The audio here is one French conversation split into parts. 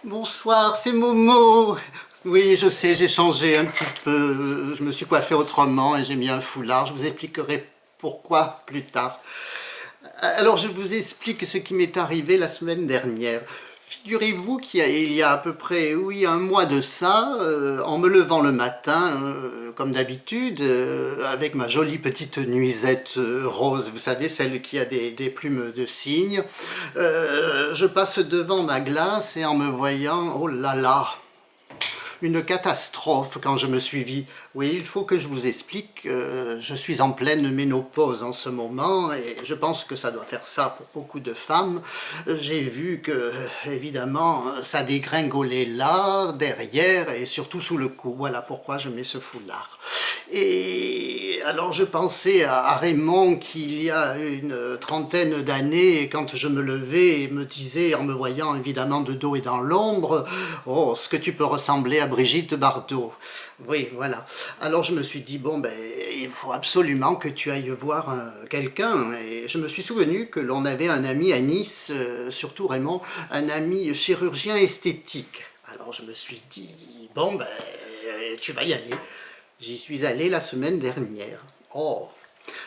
Bonsoir, c'est Momo. Oui, je sais, j'ai changé un petit peu. Je me suis coiffé autrement et j'ai mis un foulard. Je vous expliquerai pourquoi plus tard. Alors, je vous explique ce qui m'est arrivé la semaine dernière. Figurez-vous qu'il y a à peu près, oui, un mois de ça, en me levant le matin, comme d'habitude, avec ma jolie petite nuisette rose, vous savez, celle qui a des plumes de cygne, je passe devant ma glace et en me voyant, oh là là, une catastrophe quand je me suis vu. Oui, il faut que je vous explique, je suis en pleine ménopause en ce moment et je pense que ça doit faire ça pour beaucoup de femmes. J'ai vu que, évidemment, ça dégringolait là, derrière et surtout sous le cou. Voilà pourquoi je mets ce foulard. Et alors je pensais à Raymond qu'il y a une trentaine d'années, quand je me levais et me disait, en me voyant évidemment de dos et dans l'ombre, oh, ce que tu peux ressembler à Brigitte Bardot. Oui, voilà. Alors je me suis dit, bon, ben, il faut absolument que tu ailles voir quelqu'un. Et je me suis souvenu que l'on avait un ami à Nice, surtout Raymond, un ami chirurgien esthétique. Alors je me suis dit, bon, ben, tu vas y aller. J'y suis allé la semaine dernière. Oh!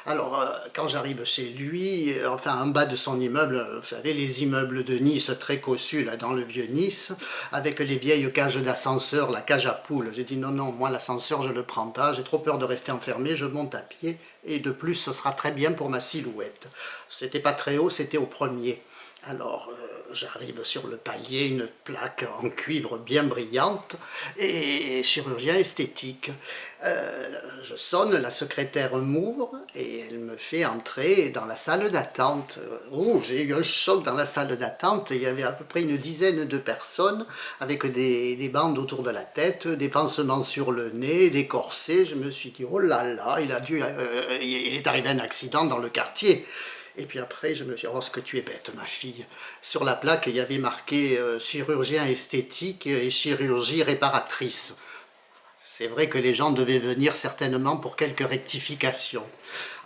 Alors, quand j'arrive chez lui, enfin en bas de son immeuble, vous savez, les immeubles de Nice très cossus, là, dans le vieux Nice, avec les vieilles cages d'ascenseur, la cage à poules. J'ai dit non, non, moi l'ascenseur je ne le prends pas, j'ai trop peur de rester enfermé, je monte à pied, et de plus ce sera très bien pour ma silhouette. C'était pas très haut, c'était au premier. Alors, j'arrive sur le palier, une plaque en cuivre bien brillante, et chirurgien esthétique. Je sonne, la secrétaire m'ouvre, et elle me fait entrer dans la salle d'attente. Oh, j'ai eu un choc dans la salle d'attente, il y avait à peu près une dizaine de personnes, avec des bandes autour de la tête, des pansements sur le nez, des corsets. Je me suis dit, oh là là, il est arrivé un accident dans le quartier. Et puis après, je me suis dit, oh, ce que tu es bête, ma fille. Sur la plaque, il y avait marqué chirurgien esthétique et chirurgie réparatrice. C'est vrai que les gens devaient venir certainement pour quelques rectifications.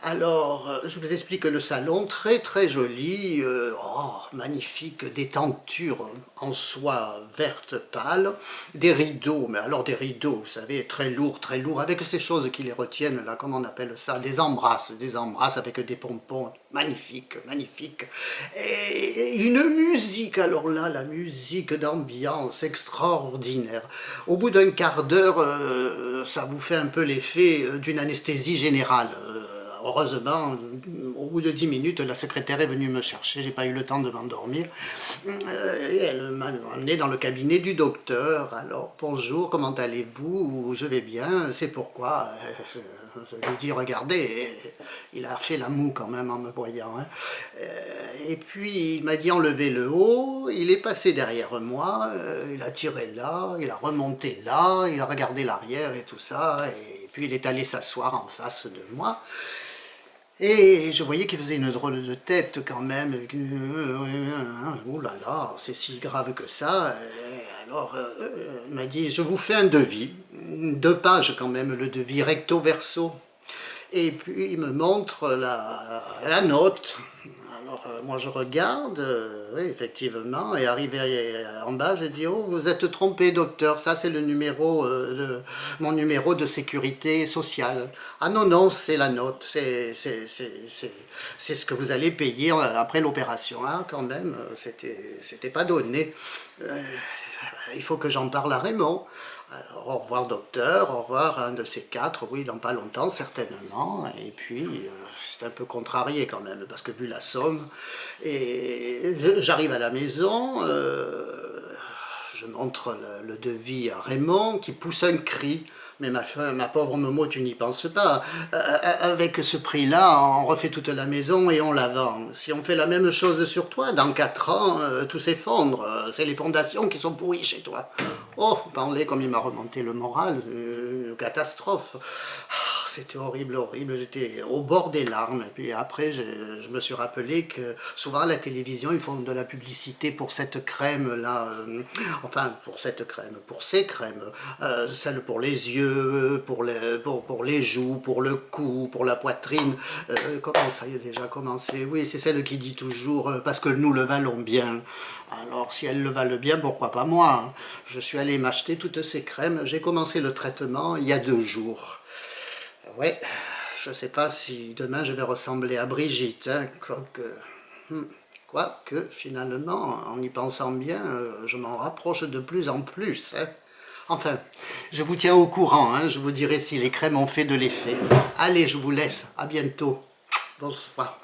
Alors, je vous explique le salon, très très joli, oh, magnifique, des tentures en soie verte pâle, des rideaux, mais alors des rideaux, vous savez, très lourds, avec ces choses qui les retiennent, là, comment on appelle ça, des embrasses avec des pompons, magnifiques, magnifiques. Et une musique, alors là, la musique d'ambiance extraordinaire. Au bout d'un quart d'heure, ça vous fait un peu l'effet d'une anesthésie générale. Heureusement, au bout de 10 minutes, la secrétaire est venue me chercher, j'ai pas eu le temps de m'endormir. Et elle m'a emmené dans le cabinet du docteur. Alors, bonjour, comment allez-vous? Je vais bien, c'est pourquoi. Je lui ai dit, regardez, il a fait la moue quand même en me voyant. Hein. Et puis, il m'a dit, enlevez le haut, il est passé derrière moi, il a tiré là, il a remonté là, il a regardé l'arrière et tout ça, et puis il est allé s'asseoir en face de moi. Et je voyais qu'il faisait une drôle de tête quand même. Oh là là, c'est si grave que ça. Et alors, il m'a dit, je vous fais un devis. 2 pages quand même, le devis recto verso. Et puis il me montre la note. Alors moi je regarde, oui, effectivement, et arrivé en bas, j'ai dit, oh, vous êtes trompé, docteur, ça c'est le numéro mon numéro de sécurité sociale. Ah non, non, c'est la note, c'est ce que vous allez payer après l'opération. Ah, quand même, c'était pas donné. Il faut que j'en parle à Raymond. Alors, au revoir docteur, au revoir un de ces quatre, oui, dans pas longtemps certainement. Et puis, c'est un peu contrarié quand même, parce que vu la somme, et j'arrive à la maison, je montre le devis à Raymond, qui pousse un cri. Mais ma pauvre Momo, tu n'y penses pas. Avec ce prix-là, on refait toute la maison et on la vend. Si on fait la même chose sur toi, dans 4 ans, tout s'effondre. C'est les fondations qui sont pourries chez toi. Oh, parlez comme il m'a remonté le moral, une catastrophe. c'était horrible, horrible. J'étais au bord des larmes. Et puis après, je me suis rappelé que souvent à la télévision, ils font de la publicité pour cette crème-là. Enfin, pour cette crème, pour ces crèmes. Celle pour les yeux, pour les joues, pour le cou, pour la poitrine. Comment ça y a déjà commencé? Oui, c'est celle qui dit toujours parce que nous le valons bien. Alors, si elles le valent bien, pourquoi pas moi, hein. Je suis allé m'acheter toutes ces crèmes. J'ai commencé le traitement il y a 2 jours. Ouais, je sais pas si demain je vais ressembler à Brigitte, hein, quoique, finalement, en y pensant bien, je m'en rapproche de plus en plus, hein. Enfin, je vous tiens au courant, hein, je vous dirai si les crèmes ont fait de l'effet. Allez, je vous laisse, à bientôt. Bonsoir.